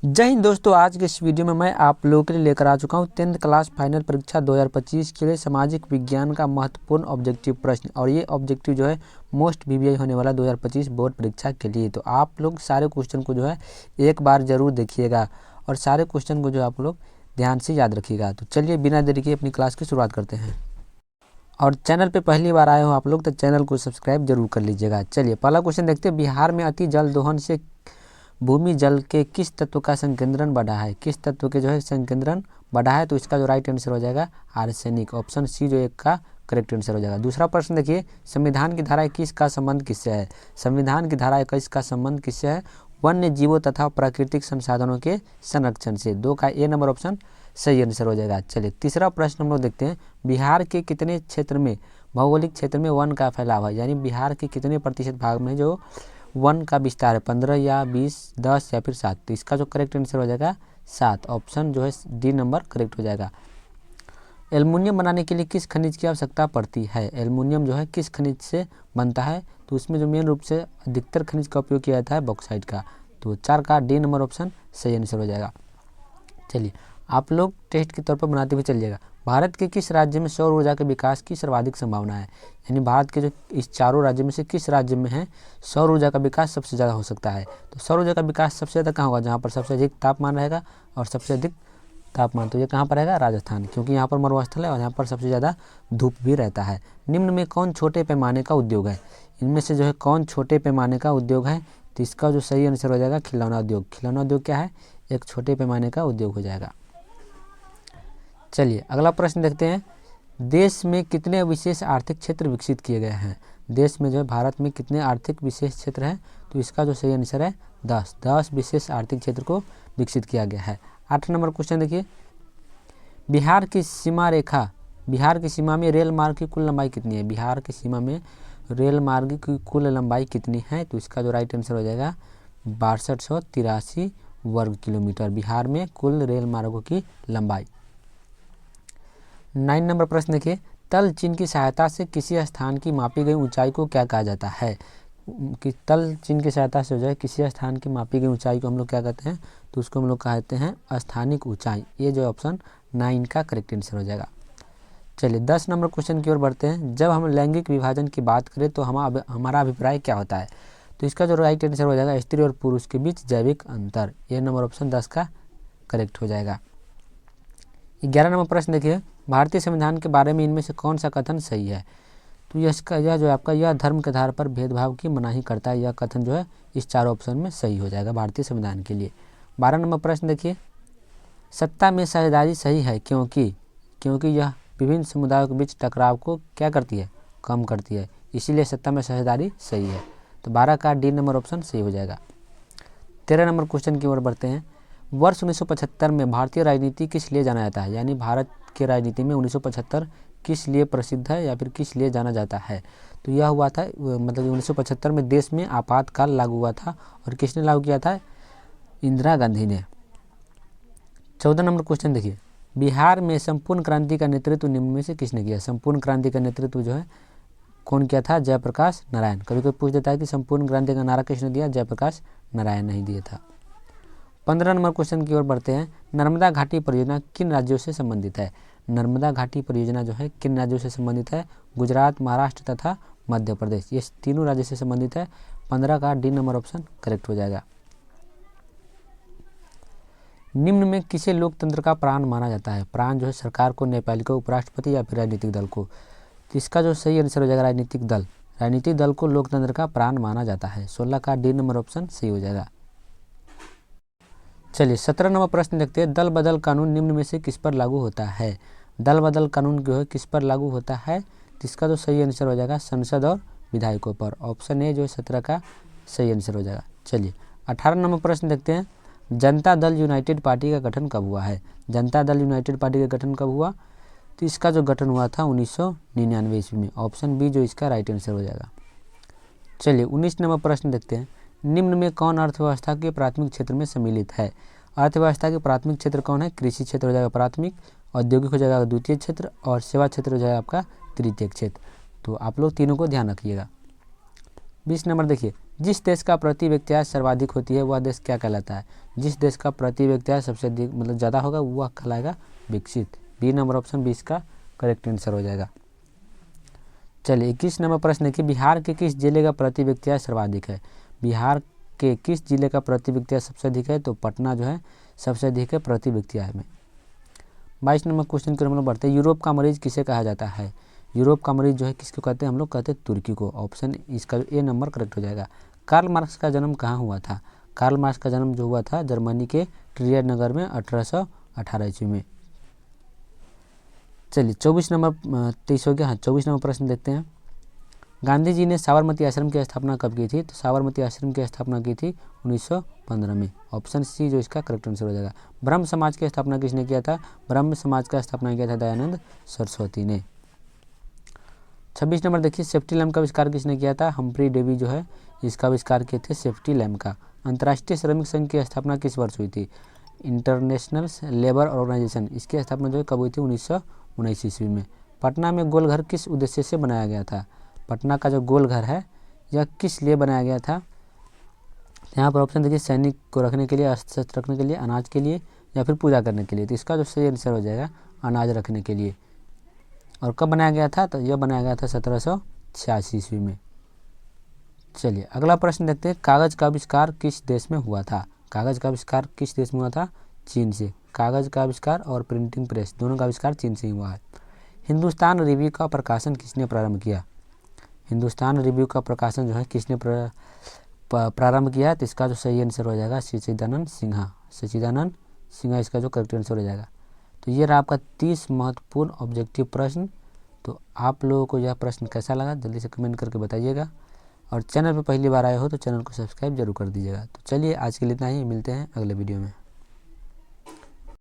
जय हिंद दोस्तों, आज के इस वीडियो में मैं आप लोगों के लिए लेकर आ चुका हूं 10th क्लास फाइनल परीक्षा 2025 के लिए सामाजिक विज्ञान का महत्वपूर्ण ऑब्जेक्टिव प्रश्न। और ये ऑब्जेक्टिव जो है मोस्ट वीवीआई होने वाला 2025 बोर्ड परीक्षा के लिए। तो आप लोग सारे क्वेश्चन को जो है एक बार ज़रूर देखिएगा और सारे क्वेश्चन को जो आप लोग ध्यान से याद रखिएगा। तो चलिए बिना देरी के अपनी क्लास की शुरुआत करते हैं। और चैनल पे पहली बार आए हो आप लोग तो चैनल को सब्सक्राइब जरूर कर लीजिएगा। चलिए पहला क्वेश्चन देखते हैं। बिहार में अति जल दोहन से भूमि जल के किस तत्व का संकेंद्रण बढ़ा है? किस तत्व के जो है संकेंद्रण बढ़ा है? तो इसका जो राइट आंसर हो जाएगा आर्सेनिक, ऑप्शन सी जो एक का करेक्ट आंसर हो जाएगा। दूसरा प्रश्न देखिए, संविधान की धारा 21 का संबंध किससे है? संविधान की धारा 21 का संबंध किससे है? वन्य जीवों तथा प्राकृतिक संसाधनों के संरक्षण से। 2 का ए नंबर ऑप्शन सही आंसर हो जाएगा। चलिए तीसरा प्रश्न हम लोग देखते हैं। बिहार के कितने क्षेत्र में, भौगोलिक क्षेत्र में वन का फैलाव है? यानी बिहार के कितने प्रतिशत भाग में जो वन का विस्तार है, 15 या 20, 10 या फिर 7? तो इसका जो करेक्ट आंसर हो जाएगा 7, ऑप्शन जो है डी नंबर करेक्ट हो जाएगा। एल्युमिनियम बनाने के लिए किस खनिज की आवश्यकता पड़ती है? एल्युमिनियम जो है किस खनिज से बनता है? तो उसमें जो मेन रूप से अधिकतर खनिज का उपयोग किया जाता है बॉक्साइट का। तो 4 का डी नंबर ऑप्शन सही आंसर हो जाएगा। चलिए आप लोग टेस्ट के तौर पर बनाते हुए चलिएगा। भारत के किस राज्य में सौर ऊर्जा के विकास की सर्वाधिक संभावना है? यानी भारत के जो इस चारों राज्यों में से किस राज्य में है सौर ऊर्जा का विकास सबसे ज़्यादा हो सकता है? तो सौर ऊर्जा का विकास सबसे ज़्यादा कहाँ होगा? जहाँ पर सबसे अधिक तापमान रहेगा और सबसे अधिक तापमान, तो ये कहाँ पर रहेगा? राजस्थान, क्योंकि यहाँ पर मरुस्थल है और यहाँ पर सबसे ज़्यादा धूप भी रहता है। निम्न में कौन छोटे पैमाने का उद्योग है? इनमें से जो है कौन छोटे पैमाने का उद्योग है? तो इसका जो सही आंसर हो जाएगा खिलौना उद्योग। खिलौना उद्योग क्या है? एक छोटे पैमाने का उद्योग हो जाएगा। चलिए अगला प्रश्न देखते हैं। देश में कितने विशेष आर्थिक क्षेत्र विकसित किए गए हैं? देश में जो है भारत में कितने आर्थिक विशेष क्षेत्र हैं? तो इसका जो सही आंसर है 10 विशेष आर्थिक क्षेत्र को विकसित किया गया है। 8 नंबर क्वेश्चन देखिए। बिहार की सीमा रेखा, बिहार की सीमा में रेल मार्ग की कुल लंबाई कितनी है? बिहार की सीमा में रेल मार्ग की कुल लंबाई कितनी है? तो इसका जो राइट आंसर हो जाएगा 6283 वर्ग किलोमीटर बिहार में कुल रेल मार्गों की लंबाई। 9 नंबर प्रश्न देखिए। तल चिन्ह की सहायता से किसी स्थान की मापी गई ऊंचाई को क्या कहा जाता है? कि तल चिन्ह की सहायता से हो जाए किसी स्थान की मापी गई ऊंचाई को हम लोग क्या कहते हैं? तो उसको हम लोग कहते हैं स्थानिक ऊंचाई। ये जो ऑप्शन 9 का करेक्ट आंसर हो जाएगा। चलिए 10 नंबर क्वेश्चन की ओर बढ़ते हैं। जब हम लैंगिक विभाजन की बात करें तो हमारा अभिप्राय क्या होता है? तो इसका जो राइट आंसर हो जाएगा स्त्री और पुरुष के बीच जैविक अंतर। ये नंबर ऑप्शन 10 का करेक्ट हो जाएगा। 11 नंबर प्रश्न देखिए। भारतीय संविधान के बारे में इनमें से कौन सा कथन सही है? तो यह जो आपका यह धर्म के आधार पर भेदभाव की मनाही करता है। यह कथन जो है इस चारों ऑप्शन में सही हो जाएगा भारतीय संविधान के लिए। 12 नंबर प्रश्न देखिए। सत्ता में साझेदारी सही है क्योंकि यह विभिन्न समुदायों के बीच टकराव को क्या करती है? कम करती है, इसीलिए सत्ता में साझेदारी सही है। तो 12 का डी नंबर ऑप्शन सही हो जाएगा। 13 नंबर क्वेश्चन की ओर बढ़ते हैं। वर्ष 1975 में भारतीय राजनीति किस लिए जाना जाता है? यानी भारत के राजनीति में 1975 किस लिए प्रसिद्ध है या फिर किस लिए जाना जाता है? तो यह हुआ था मतलब 1975 में देश में आपातकाल लागू हुआ था। और किसने लागू किया था? इंदिरा गांधी ने। 14 नंबर क्वेश्चन देखिए। बिहार में संपूर्ण क्रांति का नेतृत्व निम्न में से किसने किया? संपूर्ण क्रांति का नेतृत्व जो है कौन किया था? जयप्रकाश नारायण। कभी कोई पूछ देता है कि संपूर्ण क्रांति का नारा किसने दिया? जयप्रकाश नारायण नहीं दिया था। 15 नंबर क्वेश्चन की ओर बढ़ते हैं। नर्मदा घाटी परियोजना किन राज्यों से संबंधित है? नर्मदा घाटी परियोजना जो है किन राज्यों से संबंधित है? गुजरात, महाराष्ट्र तथा मध्य प्रदेश, ये तीनों राज्यों से संबंधित है। 15 का डी नंबर ऑप्शन करेक्ट हो जाएगा। निम्न में किसे लोकतंत्र का प्राण माना जाता है? प्राण जो है सरकार को, न्यायपालिका को, उपराष्ट्रपति या फिर राजनीतिक दल को? तो इसका जो सही आंसर हो जाएगा राजनीतिक दल। राजनीतिक दल को लोकतंत्र का प्राण माना जाता है। 16 का डी नंबर ऑप्शन सही हो जाएगा। चलिए 17 नंबर प्रश्न देखते हैं। दल बदल कानून निम्न में से किस पर लागू होता है? दल बदल कानून जो है किस पर लागू होता है? तो इसका जो सही आंसर हो जाएगा संसद और विधायकों पर। ऑप्शन ए जो है 17 का सही आंसर हो जाएगा। चलिए 18 नंबर प्रश्न देखते हैं। जनता दल यूनाइटेड पार्टी का गठन कब हुआ है? जनता दल यूनाइटेड पार्टी का गठन कब हुआ? तो इसका जो गठन हुआ था 1999 ईस्वी में। ऑप्शन बी जो इसका राइट आंसर हो जाएगा। चलिए 19 नंबर प्रश्न देखते हैं। निम्न में कौन अर्थव्यवस्था के प्राथमिक क्षेत्र में सम्मिलित है? अर्थव्यवस्था के प्राथमिक क्षेत्र कौन है? कृषि क्षेत्र हो जाएगा प्राथमिक, औद्योगिक हो जाएगा द्वितीय क्षेत्र और सेवा क्षेत्र हो जाएगा आपका तृतीय क्षेत्र। तो आप लोग तीनों को ध्यान रखिएगा। 20 नंबर देखिए, जिस देश का प्रति व्यक्ति आय सर्वाधिक होती है वह देश क्या कहलाता है? जिस देश का प्रति व्यक्ति आय सबसे अधिक मतलब ज़्यादा होगा वह कहलाएगा विकसित। बी नंबर ऑप्शन 20 का करेक्ट आंसर हो जाएगा। चलिए 21 नंबर प्रश्न देखिए, बिहार के किस जिले का प्रति व्यक्ति आय सर्वाधिक है? बिहार के किस जिले का प्रति व्यक्ति आय सबसे अधिक है? तो पटना जो है सबसे अधिक है प्रति व्यक्ति आय में। 22 नंबर क्वेश्चन की हम लोग बढ़ते हैं, यूरोप का मरीज किसे कहा जाता है? यूरोप का मरीज जो है किसको कहते हैं? हम लोग कहते हैं तुर्की को। ऑप्शन इसका ए नंबर करेक्ट हो जाएगा। कार्ल मार्क्स का जन्म कहाँ हुआ था? कार्ल मार्क्स का जन्म जो हुआ था जर्मनी के ट्रियर नगर में 1818 ईस्वी में। चलिए 24 नंबर 23 हो गया। हाँ 24 नंबर प्रश्न देखते हैं, गांधी जी ने साबरमती आश्रम की स्थापना कब की थी? तो साबरमती आश्रम की स्थापना की थी 1915 में। ऑप्शन सी जो इसका करेक्ट आंसर हो जाएगा। ब्रह्म समाज की स्थापना किसने किया था? ब्रह्म समाज का स्थापना किया था दयानंद सरस्वती ने। 26 नंबर देखिए, सेफ्टी लैम्प का आविष्कार किसने किया था? हम्फ्री डेवी जो है इसका आविष्कार किए थे सेफ्टी लैम्प का। अंतर्राष्ट्रीय श्रमिक संघ की स्थापना किस वर्ष हुई थी? इंटरनेशनल लेबर ऑर्गेनाइजेशन, इसकी स्थापना जो है कब हुई थी? 1919 ईस्वी में। पटना में गोलघर किस उद्देश्य से बनाया गया था? पटना का जो गोलघर है यह किस लिए बनाया गया था? यहाँ पर ऑप्शन देखिए, सैनिक को रखने के लिए, अस्त्र शस्त्र रखने के लिए, अनाज के लिए या फिर पूजा करने के लिए। तो इसका जो सही आंसर हो जाएगा अनाज रखने के लिए। और कब बनाया गया था? तो यह बनाया गया था 1786 ईस्वी में। चलिए अगला प्रश्न देखते हैं, कागज़ का आविष्कार किस देश में हुआ था? कागज़ का आविष्कार किस देश में हुआ था? चीन से। कागज़ का आविष्कार और प्रिंटिंग प्रेस दोनों का आविष्कार चीन से ही हुआ है। हिंदुस्तान रिव्यू का प्रकाशन किसने प्रारंभ किया? हिंदुस्तान रिव्यू का प्रकाशन जो है किसने प्रारंभ किया? तो इसका जो सही आंसर हो जाएगा सच्चिदानंद सिन्हा। सच्चिदानंद सिन्हा इसका जो करेक्ट आंसर हो जाएगा। तो ये रहा आपका 30 महत्वपूर्ण ऑब्जेक्टिव प्रश्न। तो आप लोगों को यह प्रश्न कैसा लगा जल्दी से कमेंट करके बताइएगा, और चैनल पर पहली बार आए हो तो चैनल को सब्सक्राइब जरूर कर दीजिएगा। तो चलिए आज के लिए इतना ही, मिलते हैं अगले वीडियो में।